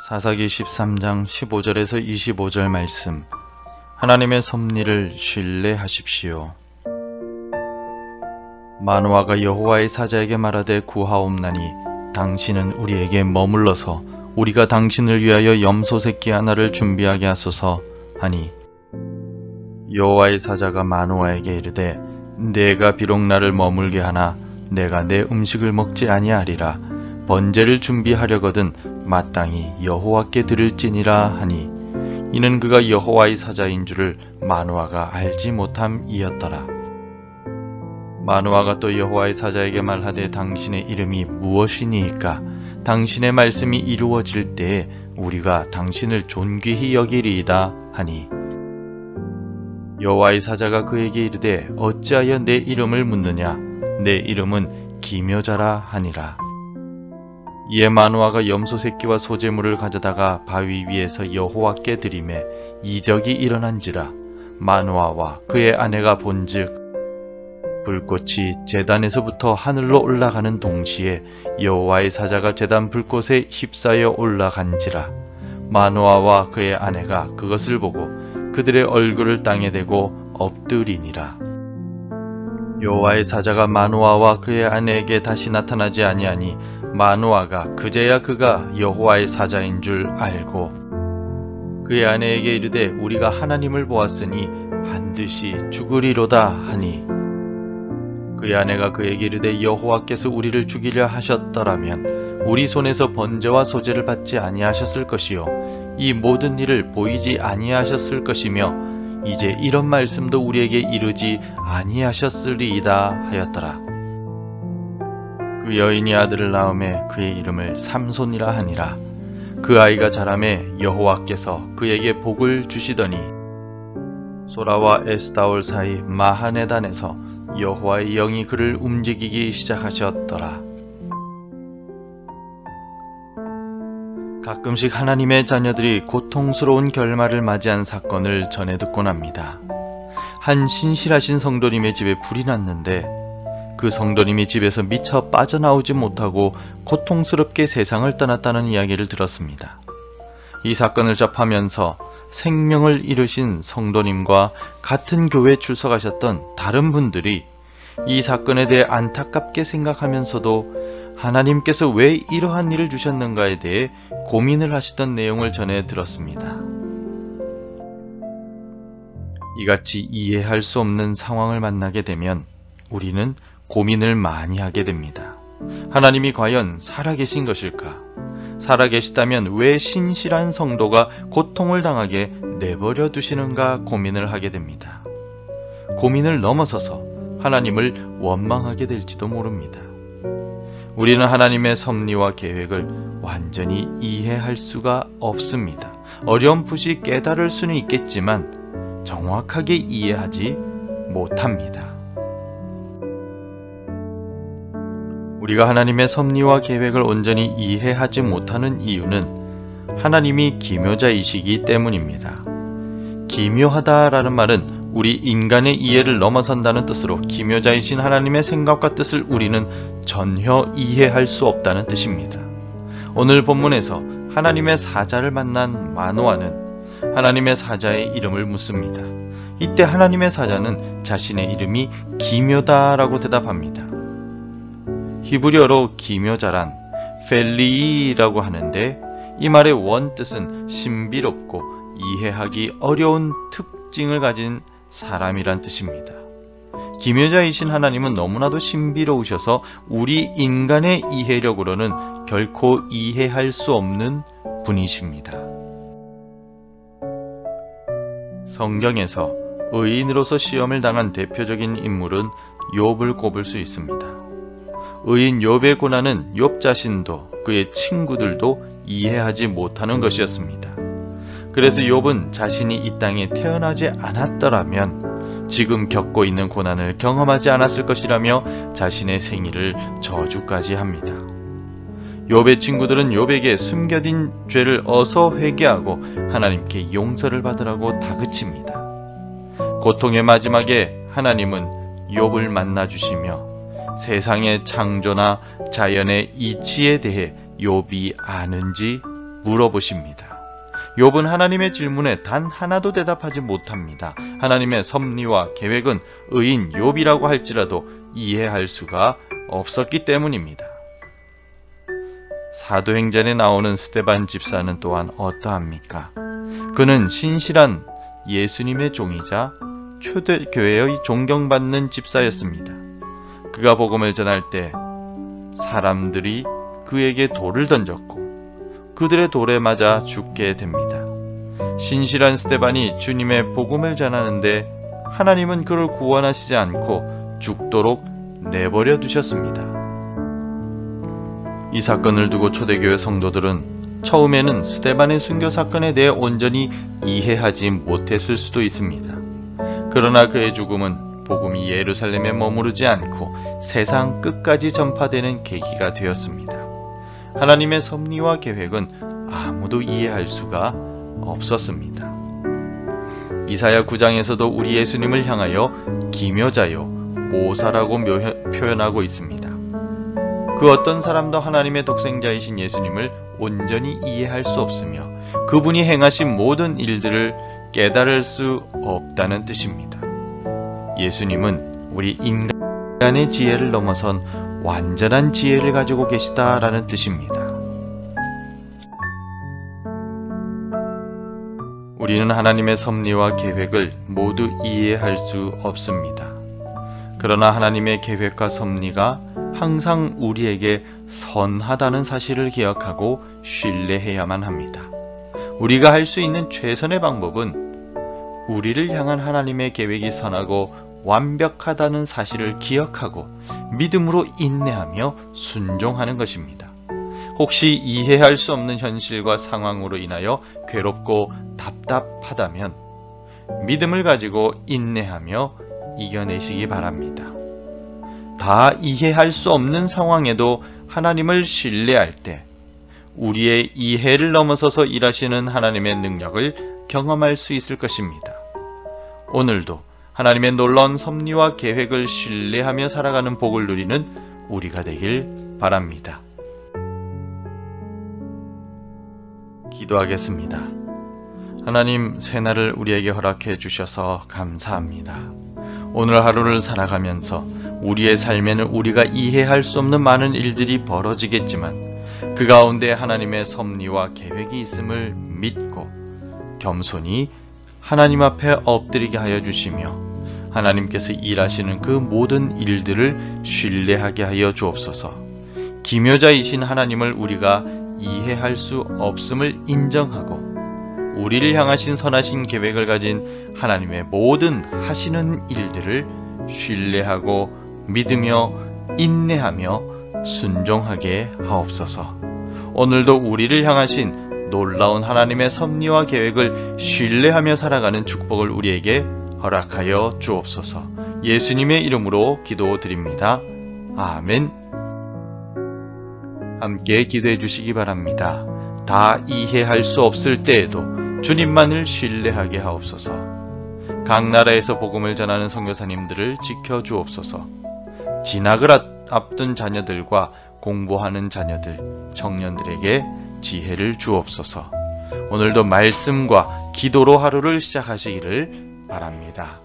사사기 13장 15절에서 25절 말씀. 하나님의 섭리를 신뢰하십시오. 마노아가 여호와의 사자에게 말하되 구하옵나니 당신은 우리에게 머물러서 우리가 당신을 위하여 염소 새끼 하나를 준비하게 하소서 하니, 여호와의 사자가 마노아에게 이르되 내가 비록 나를 머물게 하나 내가 내 음식을 먹지 아니하리라. 번제를 준비하려거든 마땅히 여호와께 드릴지니라 하니, 이는 그가 여호와의 사자인 줄을 마노아가 알지 못함이었더라. 마노아가 또 여호와의 사자에게 말하되 당신의 이름이 무엇이니이까? 당신의 말씀이 이루어질 때에 우리가 당신을 존귀히 여기리이다 하니, 여호와의 사자가 그에게 이르되 어찌하여 내 이름을 묻느냐? 내 이름은 기묘자라 하니라. 이에 마노아가 염소 새끼와 소제물을 가져다가 바위 위에서 여호와께 드리매 이적이 일어난지라. 마노아와 그의 아내가 본즉 불꽃이 제단에서부터 하늘로 올라가는 동시에 여호와의 사자가 제단 불꽃에 휩싸여 올라간지라. 마노아와 그의 아내가 그것을 보고 그들의 얼굴을 땅에 대고 엎드리니라. 여호와의 사자가 마노아와 그의 아내에게 다시 나타나지 아니하니 마노아가 그제야 그가 여호와의 사자인 줄 알고 그의 아내에게 이르되 우리가 하나님을 보았으니 반드시 죽으리로다 하니, 그의 아내가 그에게 이르되 여호와께서 우리를 죽이려 하셨더라면 우리 손에서 번제와 소제를 받지 아니하셨을 것이요 이 모든 일을 보이지 아니하셨을 것이며 이제 이런 말씀도 우리에게 이르지 아니하셨으리이다 하였더라. 그 여인이 아들을 낳음에 그의 이름을 삼손이라 하니라. 그 아이가 자라매 여호와께서 그에게 복을 주시더니 소라와 에스다올 사이 마하네단에서 여호와의 영이 그를 움직이기 시작하셨더라. 가끔씩 하나님의 자녀들이 고통스러운 결말을 맞이한 사건을 전해 듣곤 합니다. 한 신실하신 성도님의 집에 불이 났는데 그 성도님이 집에서 미처 빠져나오지 못하고 고통스럽게 세상을 떠났다는 이야기를 들었습니다. 이 사건을 접하면서 생명을 잃으신 성도님과 같은 교회에 출석하셨던 다른 분들이 이 사건에 대해 안타깝게 생각하면서도 하나님께서 왜 이러한 일을 주셨는가에 대해 고민을 하시던 내용을 전해 들었습니다. 이같이 이해할 수 없는 상황을 만나게 되면 우리는 고민을 많이 하게 됩니다. 하나님이 과연 살아계신 것일까? 살아계시다면 왜 신실한 성도가 고통을 당하게 내버려 두시는가 고민을 하게 됩니다. 고민을 넘어서서 하나님을 원망하게 될지도 모릅니다. 우리는 하나님의 섭리와 계획을 완전히 이해할 수가 없습니다. 어렴풋이 깨달을 수는 있겠지만 정확하게 이해하지 못합니다. 우리가 하나님의 섭리와 계획을 온전히 이해하지 못하는 이유는 하나님이 기묘자이시기 때문입니다. 기묘하다라는 말은 우리 인간의 이해를 넘어선다는 뜻으로 기묘자이신 하나님의 생각과 뜻을 우리는 전혀 이해할 수 없다는 뜻입니다. 오늘 본문에서 하나님의 사자를 만난 마노아는 하나님의 사자의 이름을 묻습니다. 이때 하나님의 사자는 자신의 이름이 기묘다라고 대답합니다. 히브리어로 기묘자란 펠리이라고 하는데 이 말의 원뜻은 신비롭고 이해하기 어려운 특징을 가진 사람이란 뜻입니다. 기묘자이신 하나님은 너무나도 신비로우셔서 우리 인간의 이해력으로는 결코 이해할 수 없는 분이십니다. 성경에서 의인으로서 시험을 당한 대표적인 인물은 욥을 꼽을 수 있습니다. 의인 욥의 고난은 욥 자신도 그의 친구들도 이해하지 못하는 것이었습니다. 그래서 욥은 자신이 이 땅에 태어나지 않았더라면 지금 겪고 있는 고난을 경험하지 않았을 것이라며 자신의 생일을 저주까지 합니다. 욥의 친구들은 욥에게 숨겨진 죄를 어서 회개하고 하나님께 용서를 받으라고 다그칩니다. 고통의 마지막에 하나님은 욥을 만나주시며 세상의 창조나 자연의 이치에 대해 욥이 아는지 물어보십니다. 욥은 하나님의 질문에 단 하나도 대답하지 못합니다. 하나님의 섭리와 계획은 의인 욥이라고 할지라도 이해할 수가 없었기 때문입니다. 사도행전에 나오는 스데반 집사는 또한 어떠합니까? 그는 신실한 예수님의 종이자 초대교회의 존경받는 집사였습니다. 그가 복음을 전할 때 사람들이 그에게 돌을 던졌고 그들의 돌에 맞아 죽게 됩니다. 신실한 스데반이 주님의 복음을 전하는데 하나님은 그를 구원하시지 않고 죽도록 내버려 두셨습니다. 이 사건을 두고 초대교회 성도들은 처음에는 스데반의 순교 사건에 대해 온전히 이해하지 못했을 수도 있습니다. 그러나 그의 죽음은 복음이 예루살렘에 머무르지 않고 세상 끝까지 전파되는 계기가 되었습니다. 하나님의 섭리와 계획은 아무도 이해할 수가 없었습니다. 이사야 9장에서도 우리 예수님을 향하여 기묘자요, 모사라고 표현하고 있습니다. 그 어떤 사람도 하나님의 독생자이신 예수님을 온전히 이해할 수 없으며 그분이 행하신 모든 일들을 깨달을 수 없다는 뜻입니다. 예수님은 우리 인간의 지혜를 넘어선 완전한 지혜를 가지고 계시다라는 뜻입니다. 우리는 하나님의 섭리와 계획을 모두 이해할 수 없습니다. 그러나 하나님의 계획과 섭리가 항상 우리에게 선하다는 사실을 기억하고 신뢰해야만 합니다. 우리가 할 수 있는 최선의 방법은 우리를 향한 하나님의 계획이 선하고 완벽하다는 사실을 기억하고 믿음으로 인내하며 순종하는 것입니다. 혹시 이해할 수 없는 현실과 상황으로 인하여 괴롭고 답답하다면 믿음을 가지고 인내하며 이겨내시기 바랍니다. 다 이해할 수 없는 상황에도 하나님을 신뢰할 때 우리의 이해를 넘어서서 일하시는 하나님의 능력을 경험할 수 있을 것입니다. 오늘도 하나님의 놀라운 섭리와 계획을 신뢰하며 살아가는 복을 누리는 우리가 되길 바랍니다. 기도하겠습니다. 하나님, 새날을 우리에게 허락해 주셔서 감사합니다. 오늘 하루를 살아가면서 우리의 삶에는 우리가 이해할 수 없는 많은 일들이 벌어지겠지만 그 가운데 하나님의 섭리와 계획이 있음을 믿고 겸손히 하나님 앞에 엎드리게 하여 주시며 하나님께서 일하시는 그 모든 일들을 신뢰하게 하여 주옵소서. 기묘자이신 하나님을 우리가 이해할 수 없음을 인정하고 우리를 향하신 선하신 계획을 가진 하나님의 모든 하시는 일들을 신뢰하고 믿으며 인내하며 순종하게 하옵소서. 오늘도 우리를 향하신 놀라운 하나님의 섭리와 계획을 신뢰하며 살아가는 축복을 우리에게 허락하여 주옵소서. 예수님의 이름으로 기도드립니다. 아멘. 함께 기도해 주시기 바랍니다. 다 이해할 수 없을 때에도 주님만을 신뢰하게 하옵소서. 각 나라에서 복음을 전하는 선교사님들을 지켜주옵소서. 진학을 앞둔 자녀들과 공부하는 자녀들, 청년들에게 지혜를 주옵소서. 오늘도 말씀과 기도로 하루를 시작하시기를 바랍니다.